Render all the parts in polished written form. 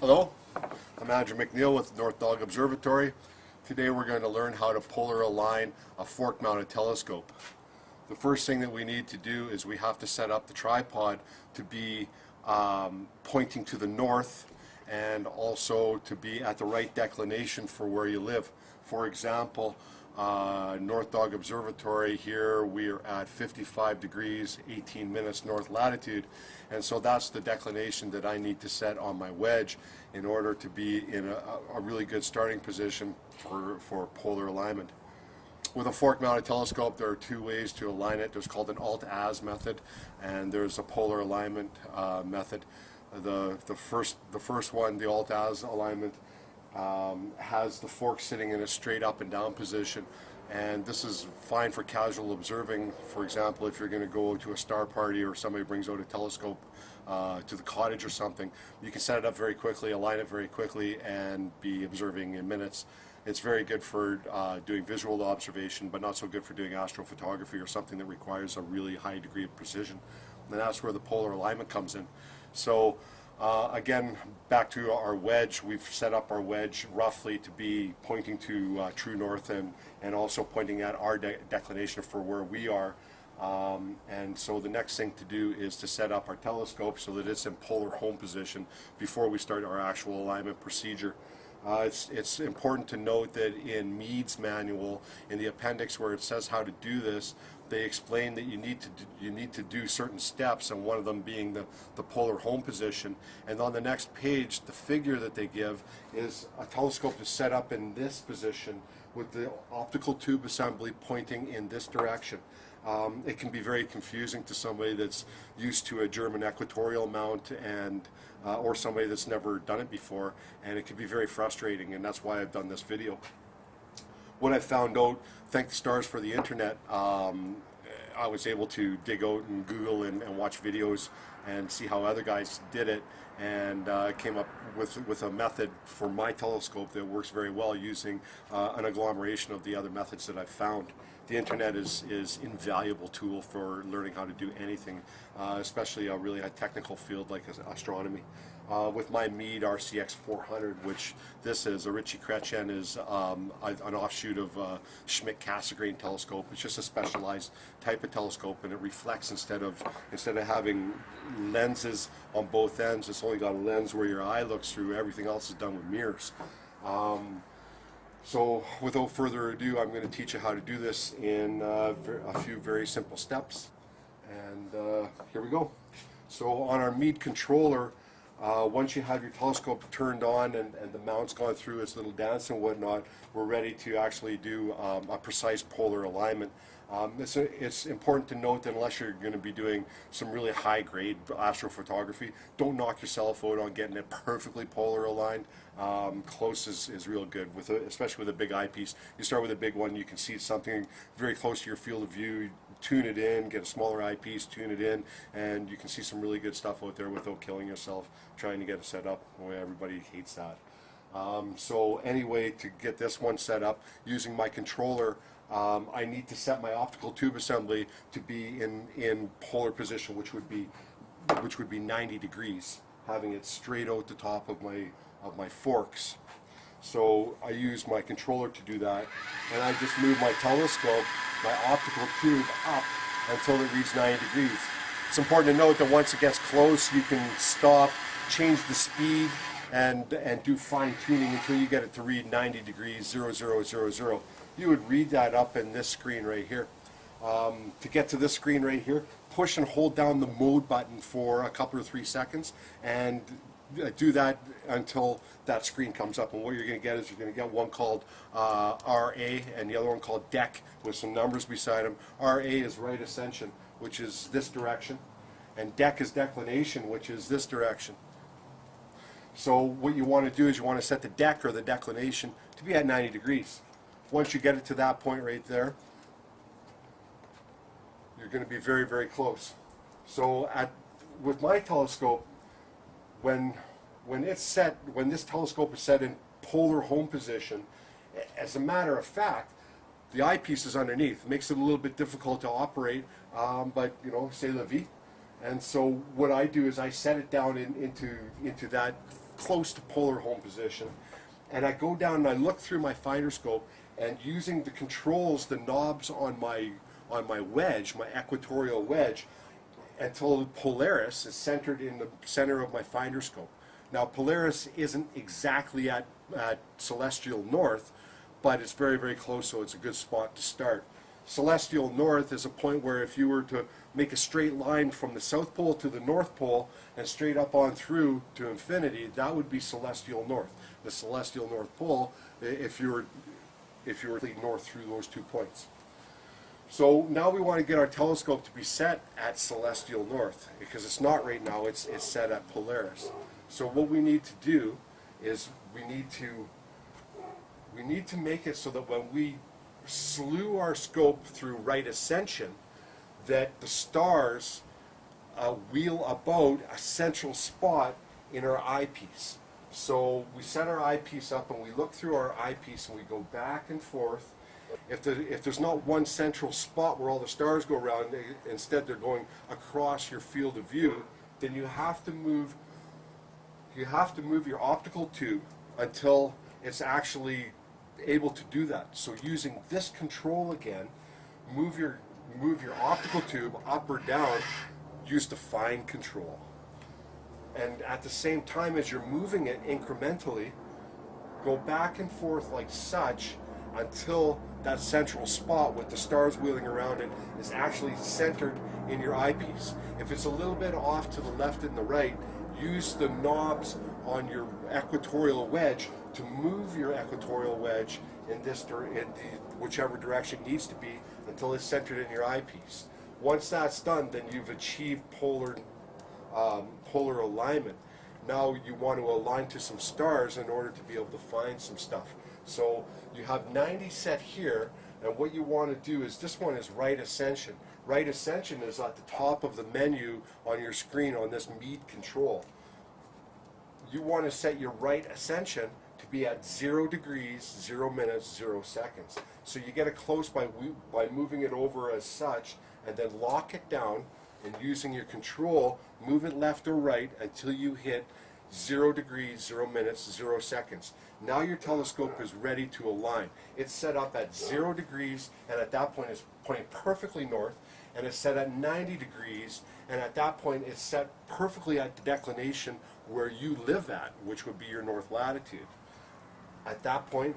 Hello, I'm Aimcneil with North Dog Observatory. Today we're going to learn how to polar align a fork-mounted telescope. The first thing that we need to do is we have to set up the tripod to be pointing to the north and also to be at the right declination for where you live. For example, North Dog Observatory here, we are at 55 degrees 18 minutes north latitude, and so that's the declination that I need to set on my wedge in order to be in a really good starting position for polar alignment. With a fork-mounted telescope, there are two ways to align it. There's called an alt-as method, and there's a polar alignment method. The first one, the alt-as alignment, has the fork sitting in a straight up and down position, and this is fine for casual observing. For example, if you're going to go to a star party or somebody brings out a telescope to the cottage or something, you can set it up very quickly, align it very quickly, and be observing in minutes. It's very good for doing visual observation, but not so good for doing astrophotography or something that requires a really high degree of precision. And that's where the polar alignment comes in. So again, back to our wedge, we've set up our wedge roughly to be pointing to true north and also pointing at our declination for where we are. And so the next thing to do is to set up our telescope so that it's in polar home position before we start our actual alignment procedure. It's important to note that in Mead's manual, in the appendix where it says how to do this, they explain that you need to do certain steps, and one of them being the polar home position. And on the next page, the figure that they give is a telescope is set up in this position with the optical tube assembly pointing in this direction. It can be very confusing to somebody that's used to a German equatorial mount and or somebody that's never done it before, and it can be very frustrating, and that's why I've done this video. What I found out, thank the stars for the internet, I was able to dig out and Google and watch videos and see how other guys did it, and came up with a method for my telescope that works very well using an agglomeration of the other methods that I've found. The internet is invaluable tool for learning how to do anything, especially a really technical field like astronomy. With my Mead RCX 400, which this is, a Ritchie Chrétien is an offshoot of Schmidt-Cassegrain telescope. It's just a specialized type of telescope, and it reflects instead of having lenses on both ends. It's only got a lens where your eye looks through. Everything else is done with mirrors. So without further ado, I'm going to teach you how to do this in a few very simple steps. And here we go. So on our Mead controller, once you have your telescope turned on and the mount's gone through its little dance and whatnot, we're ready to actually do a precise polar alignment. It's important to note that unless you're going to be doing some really high-grade astrophotography, don't knock yourself out on getting it perfectly polar aligned. Close is real good, especially with a big eyepiece. You start with a big one, you can see something very close to your field of view, tune it in, get a smaller eyepiece, tune it in, and you can see some really good stuff out there without killing yourself trying to get it set up. Boy, everybody hates that. So anyway, to get this one set up, using my controller, I need to set my optical tube assembly to be in polar position, which would be 90 degrees, having it straight out the top of my forks. So I use my controller to do that, and I just move my telescope, my optical tube, up until it reads 90 degrees. It's important to note that once it gets close, you can stop, change the speed, and do fine tuning until you get it to read 90 degrees 0000. You would read that up in this screen right here. To get to this screen right here, push and hold down the mode button for a couple or 3 seconds, and do that until that screen comes up. And what you're going to get is you're going to get one called RA and the other one called DEC with some numbers beside them. RA is right ascension, which is this direction, and DEC is declination, which is this direction. So what you want to do is you want to set the DEC, or the declination, to be at 90 degrees. Once you get it to that point right there, you're going to be very, very close. So with my telescope, when this telescope is set in polar home position, as a matter of fact, the eyepiece is underneath. It makes it a little bit difficult to operate, but you know, c'est la vie. And so what I do is I set it down into that close to polar home position, and I go down and I look through my finder scope, and using the controls, the knobs on my wedge, my equatorial wedge, until Polaris is centered in the center of my finder scope. Now Polaris isn't exactly at celestial north, but it's very, very close, so it's a good spot to start. Celestial north is a point where if you were to make a straight line from the South Pole to the North Pole and straight up on through to infinity, that would be celestial north. The celestial North Pole, if you were north through those 2 points. So now we want to get our telescope to be set at celestial north, because it's not right now, it's set at Polaris. So what we need to do is we need to make it so that when we slew our scope through right ascension, that the stars wheel about a central spot in our eyepiece. So we set our eyepiece up and we look through our eyepiece and we go back and forth. If there's not one central spot where all the stars go around, instead they're going across your field of view, then you have to move your optical tube until it's actually able to do that. So using this control again, move your optical tube up or down, use the fine control. And at the same time as you're moving it incrementally, go back and forth like such until that central spot with the stars wheeling around it is actually centered in your eyepiece. If it's a little bit off to the left and the right, use the knobs on your equatorial wedge to move your equatorial wedge in whichever direction it needs to be until it's centered in your eyepiece. Once that's done, then you've achieved polar alignment. Now you want to align to some stars in order to be able to find some stuff. So you have 90 set here, and what you want to do is, this one is right ascension. Right ascension is at the top of the menu on your screen on this mead control. You want to set your right ascension to be at 0 degrees, 0 minutes, 0 seconds. So you get it close by moving it over as such, and then lock it down, and using your control, move it left or right until you hit 0 degrees, 0 minutes, 0 seconds. Now your telescope is ready to align. It's set up at 0 degrees, and at that point it's pointing perfectly north, and it's set at 90 degrees, and at that point it's set perfectly at the declination where you live at, which would be your north latitude. At that point,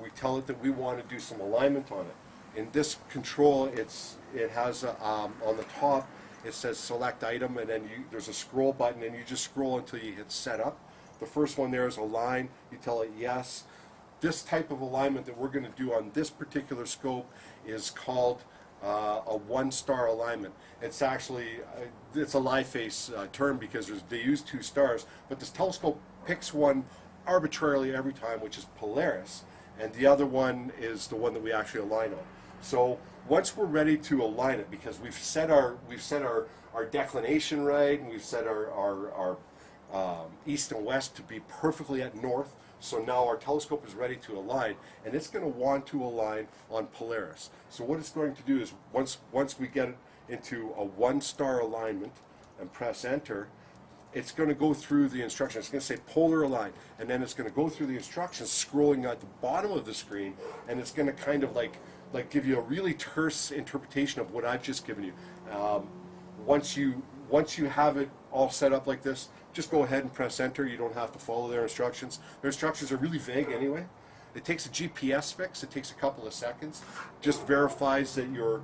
we tell it that we want to do some alignment on it. In this control, it has on the top, it says select item, and then there's a scroll button, and you just scroll until you hit setup. The first one there is align. You tell it yes. This type of alignment that we're going to do on this particular scope is called a one-star alignment. It's actually it's a lie face term because they use 2 stars, but this telescope picks one arbitrarily every time, which is Polaris, and the other one is the one that we actually align on. So once we're ready to align it, because we've set our declination right, and we've set our east and west to be perfectly at north, so now our telescope is ready to align, and it's going to want to align on Polaris. So what it's going to do is, once we get it into a 1-star alignment and press enter, it's going to go through the instructions. It's going to say polar align, and then it's going to go through the instructions scrolling at the bottom of the screen, and it's going to kind of like give you a really terse interpretation of what I've just given you. Once you have it all set up like this, just go ahead and press enter. You don't have to follow their instructions. Their instructions are really vague anyway. It takes a GPS fix. It takes a couple of seconds. Just verifies that your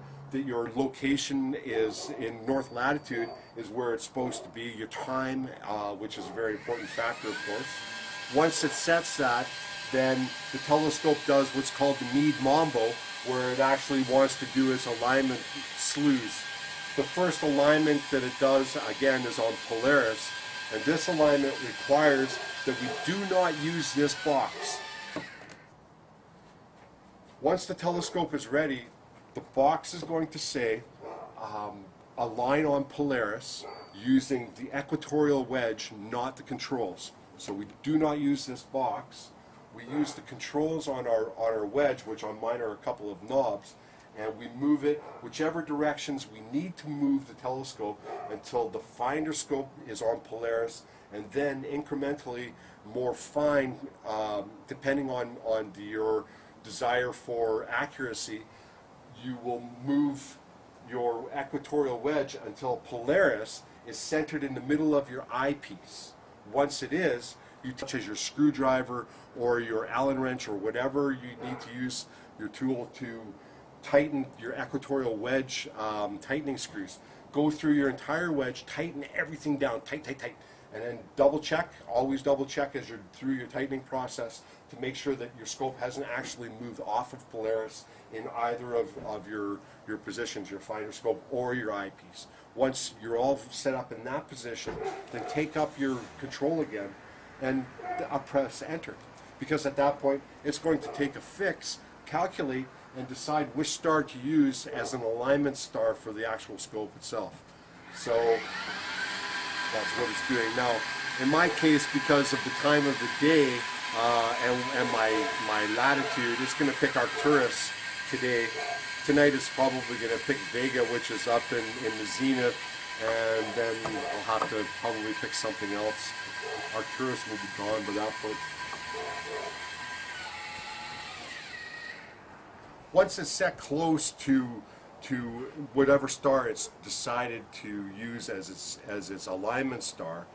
location is in north latitude is where it's supposed to be. Your time, which is a very important factor, of course. Once it sets that, then the telescope does what's called the Meade Mambo, where it actually wants to do its alignment slews. The first alignment that it does, again, is on Polaris, and this alignment requires that we do not use this box. Once the telescope is ready, the box is going to say align on Polaris using the equatorial wedge, not the controls. So we do not use this box. We use the controls on our wedge, which on mine are a couple of knobs, and we move it whichever directions we need to move the telescope until the finder scope is on Polaris, and then incrementally more fine, depending on your desire for accuracy, you will move your equatorial wedge until Polaris is centered in the middle of your eyepiece. Once it is, you touch as your screwdriver or your Allen wrench or whatever you need to use your tool to tighten your equatorial wedge tightening screws. Go through your entire wedge, tighten everything down, tight, tight, tight, and then double check, always double check as you're through your tightening process to make sure that your scope hasn't actually moved off of Polaris in either of your positions, your finder scope or your eyepiece. Once you're all set up in that position, then take up your control again and press enter. Because at that point, it's going to take a fix, calculate, and decide which star to use as an alignment star for the actual scope itself. So that's what it's doing. Now, in my case, because of the time of the day and my latitude, it's going to pick Arcturus today. Tonight it's probably going to pick Vega, which is up in the zenith, and then I'll have to probably pick something else. Arcturus will be gone by that point. Once it's set close to whatever star it's decided to use as its alignment star,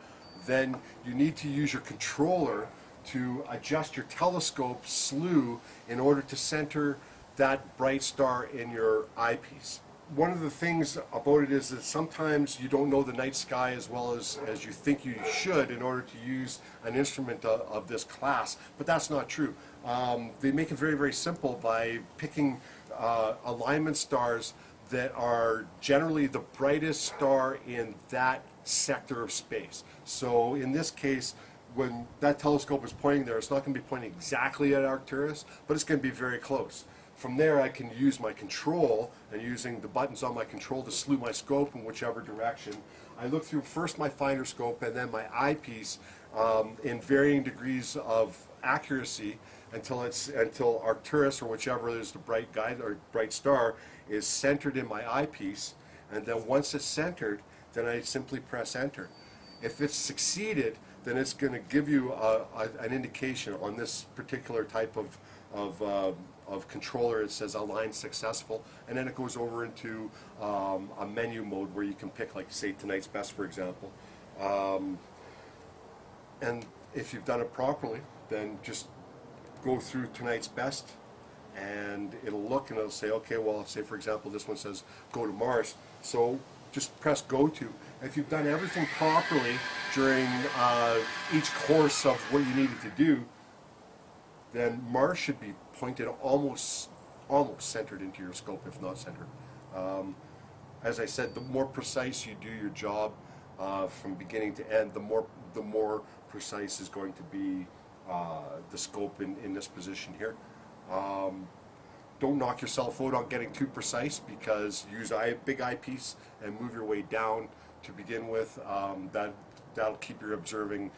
then you need to use your controller to adjust your telescope slew in order to center that bright star in your eyepiece. One of the things about it is that sometimes you don't know the night sky as well as you think you should in order to use an instrument of this class, but that's not true. They make it very, very simple by picking alignment stars that are generally the brightest star in that sector of space. So in this case, when that telescope is pointing there, it's not going to be pointing exactly at Arcturus, but it's going to be very close. From there, I can use my control, and using the buttons on my control to slew my scope in whichever direction. I look through first my finder scope and then my eyepiece in varying degrees of accuracy until Arcturus, or whichever is the bright guide or bright star, is centered in my eyepiece. And then once it's centered, then I simply press enter. If it's succeeded, then it's going to give you an indication on this particular type of controller. It says align successful, and then it goes over into a menu mode where you can pick, like, say, tonight's best, for example. And if you've done it properly, then just go through tonight's best, and it'll look and it'll say, okay, well, say for example this one says go to Mars, so just press go to. If you've done everything properly during each course of what you needed to do, then Mars should be pointed almost centered into your scope, if not centered. As I said, the more precise you do your job from beginning to end, the more precise is going to be the scope in this position here. Don't knock yourself out on getting too precise, because use a big eyepiece and move your way down to begin with. That'll keep you observing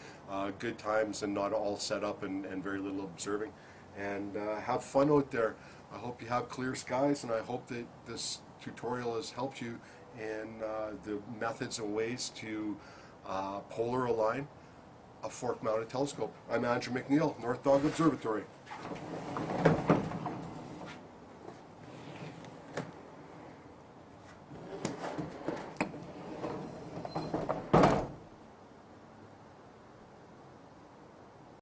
good times and not all set up and very little observing. And have fun out there. I hope you have clear skies, and I hope that this tutorial has helped you in the methods and ways to polar align a fork-mounted telescope. I'm Aimcneil, North Dog Observatory.